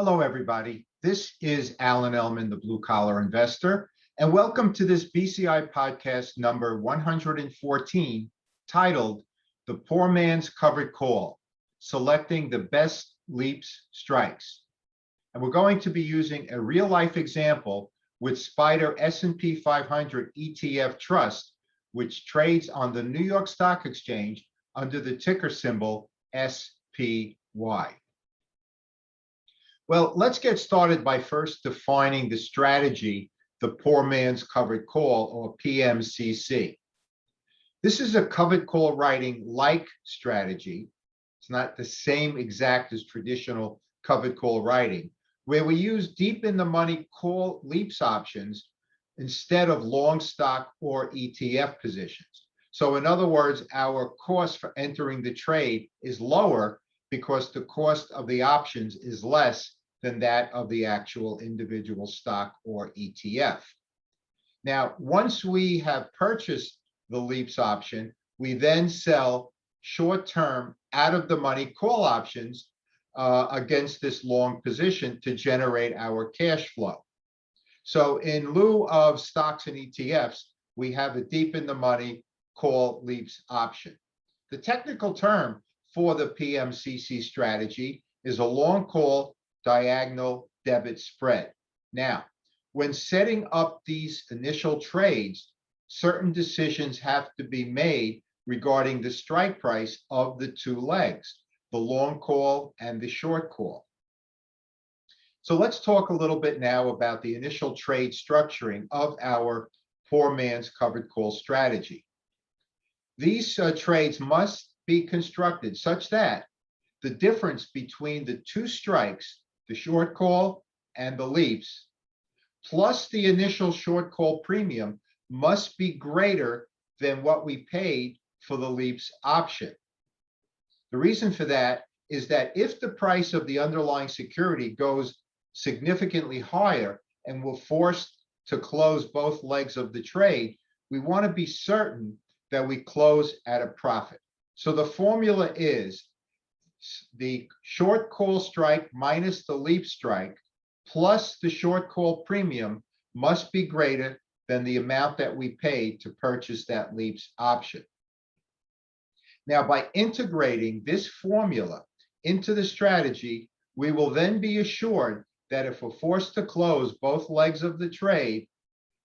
Hello, everybody. This is Alan Ellman, the Blue Collar Investor, and welcome to this BCI podcast number 114, titled The Poor Man's Covered Call, Selecting the Best LEAPS Strikes. And we're going to be using a real-life example with SPDR S&P 500 ETF Trust, which trades on the New York Stock Exchange under the ticker symbol SPY. Well, let's get started by first defining the strategy, the Poor Man's Covered Call, or PMCC. This is a covered call writing-like strategy. It's not the same exact as traditional covered call writing, where we use deep in the money call LEAPS options instead of long stock or ETF positions. So in other words, our cost for entering the trade is lower because the cost of the options is less than that of the actual individual stock or ETF. Now, once we have purchased the LEAPS option, we then sell short-term out-of-the-money call options against this long position to generate our cash flow. So in lieu of stocks and ETFs, we have a deep-in-the-money call LEAPS option. The technical term for the PMCC strategy is a long call diagonal debit spread. Now, when setting up these initial trades, certain decisions have to be made regarding the strike price of the two legs, the long call and the short call. So let's talk a little bit now about the initial trade structuring of our poor man's covered call strategy. These trades must be constructed such that the difference between the two strikes, the short call and the LEAPS, plus the initial short call premium, must be greater than what we paid for the LEAPS option. The reason for that is that if the price of the underlying security goes significantly higher and we're forced to close both legs of the trade, we want to be certain that we close at a profit. So the formula is the short call strike minus the LEAPS strike plus the short call premium must be greater than the amount that we paid to purchase that LEAPS option. Now, by integrating this formula into the strategy, we will then be assured that if we're forced to close both legs of the trade,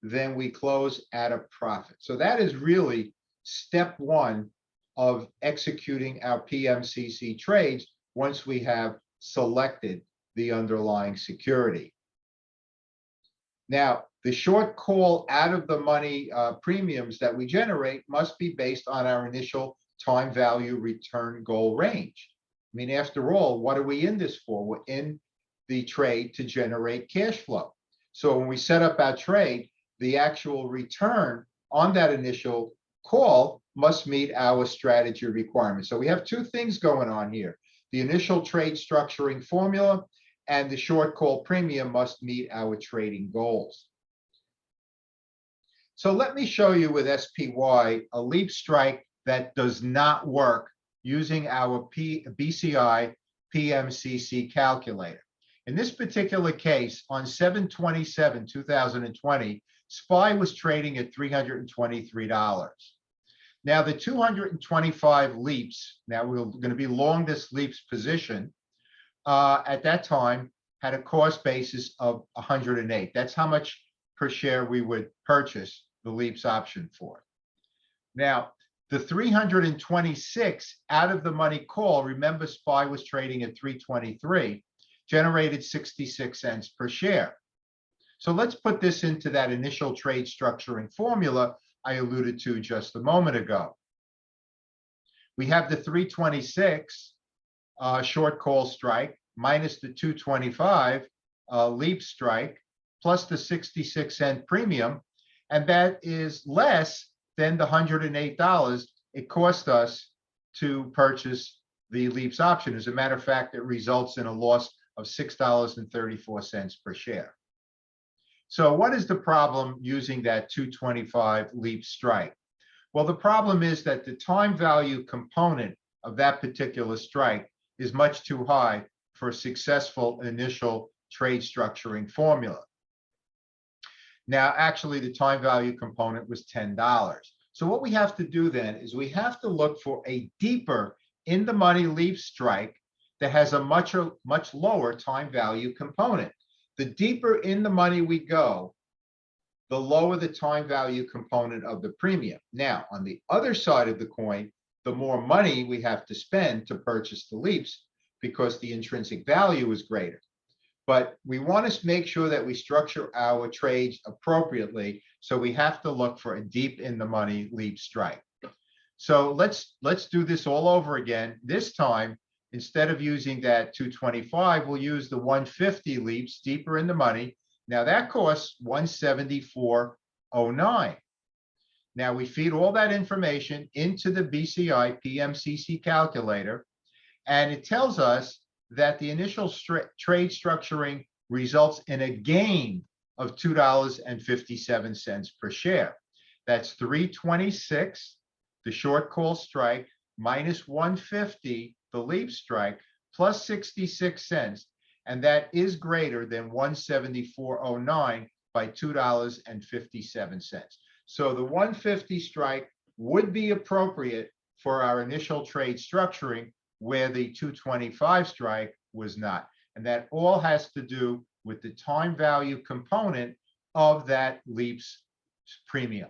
then we close at a profit. So that is really step one of executing our PMCC trades once we have selected the underlying security. Now, the short call out of the money premiums that we generate must be based on our initial time value return goal range. I mean, after all, what are we in this for? We're in the trade to generate cash flow. So when we set up our trade, the actual return on that initial call must meet our strategy requirements. So we have two things going on here. The initial trade structuring formula and the short call premium must meet our trading goals. So let me show you with SPY a LEAPS strike that does not work using our BCI PMCC calculator. In this particular case, on 7/27/2020, SPY was trading at $323. Now, the 225 LEAPS, now we're going to be long this LEAPS position, at that time had a cost basis of 108. That's how much per share we would purchase the LEAPS option for. Now, the 326 out of the money call, remember SPY was trading at 323, generated 66 cents per share. So let's put this into that initial trade structuring formula I alluded to just a moment ago. We have the 326 short call strike minus the 225 LEAPS strike plus the 66-cent premium, and that is less than the $108 it cost us to purchase the LEAPS option. As a matter of fact, it results in a loss of $6.34 per share. So what is the problem using that 225 LEAPS strike? Well, the problem is that the time value component of that particular strike is much too high for a successful initial trade structuring formula. Now, actually, the time value component was $10. So what we have to do then is we have to look for a deeper in the money LEAPS strike that has a much lower time value component. The deeper in the money we go, the lower the time value component of the premium. Now, on the other side of the coin, the more money we have to spend to purchase the LEAPS because the intrinsic value is greater. But we want to make sure that we structure our trades appropriately. So we have to look for a deep in the money LEAPS strike. So let's do this all over again. This time, instead of using that 225, we'll use the 150 LEAPS deeper in the money. Now that costs 174.09. Now we feed all that information into the BCI PMCC calculator, and it tells us that the initial trade structuring results in a gain of $2.57 per share. That's 326, the short call strike, minus 150, the LEAPS strike, plus 66 cents. And that is greater than 174.09 by $2.57. So the 150 strike would be appropriate for our initial trade structuring, where the 225 strike was not. And that all has to do with the time value component of that LEAPS premium.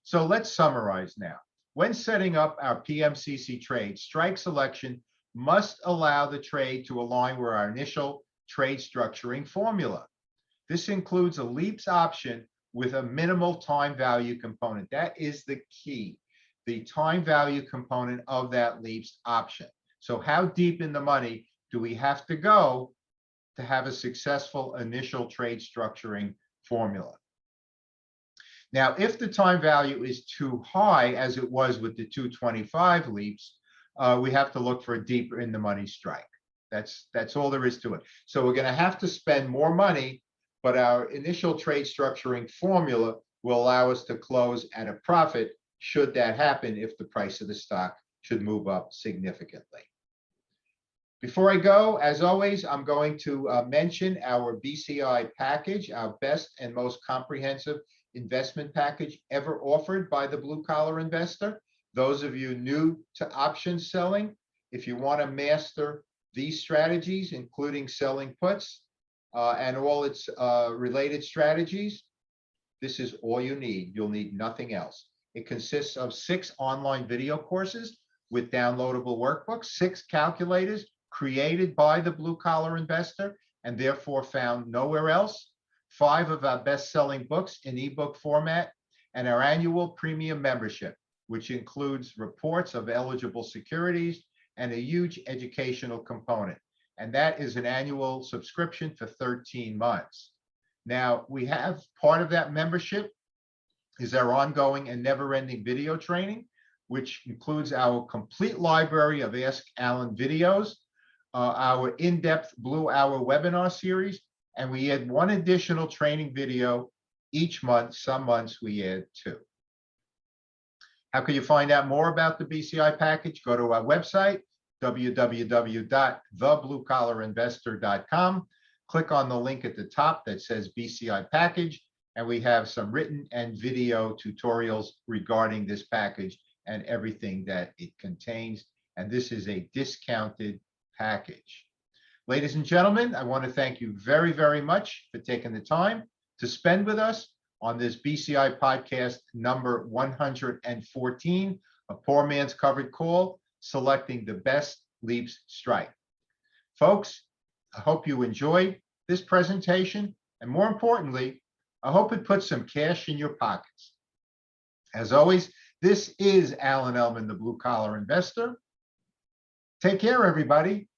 So let's summarize now. When setting up our PMCC trade, strike selection must allow the trade to align with our initial trade structuring formula. This includes a LEAPS option with a minimal time value component. That is the key, the time value component of that LEAPS option. So how deep in the money do we have to go to have a successful initial trade structuring formula? Now, if the time value is too high, as it was with the 225 LEAPS, we have to look for a deeper in the money strike. That's all there is to it. So we're going to have to spend more money, but our initial trade structuring formula will allow us to close at a profit should that happen, if the price of the stock should move up significantly. Before I go, as always, I'm going to mention our BCI package, our best and most comprehensive investment package ever offered by the blue collar investor. Those of you new to option selling, if you want to master these strategies, including selling puts and all its related strategies, this is all you need. You'll need nothing else. It consists of 6 online video courses with downloadable workbooks, 6 calculators created by the blue collar investor and therefore found nowhere else, 5 of our best-selling books in ebook format, and our annual premium membership, which includes reports of eligible securities and a huge educational component. And that is an annual subscription for 13 months. Now, we have part of that membership is our ongoing and never-ending video training, which includes our complete library of Ask Alan videos, our in-depth Blue Hour webinar series, and we add 1 additional training video each month. Some months we add 2. How can you find out more about the BCI package? Go to our website, www.thebluecollarinvestor.com. Click on the link at the top that says BCI package, and we have some written and video tutorials regarding this package and everything that it contains. And this is a discounted package. Ladies and gentlemen, I want to thank you very, very much for taking the time to spend with us on this BCI podcast number 114, a poor man's covered call, selecting the best LEAPS strike. Folks, I hope you enjoyed this presentation, and more importantly, I hope it puts some cash in your pockets. As always, this is Alan Ellman, the Blue Collar Investor. Take care, everybody.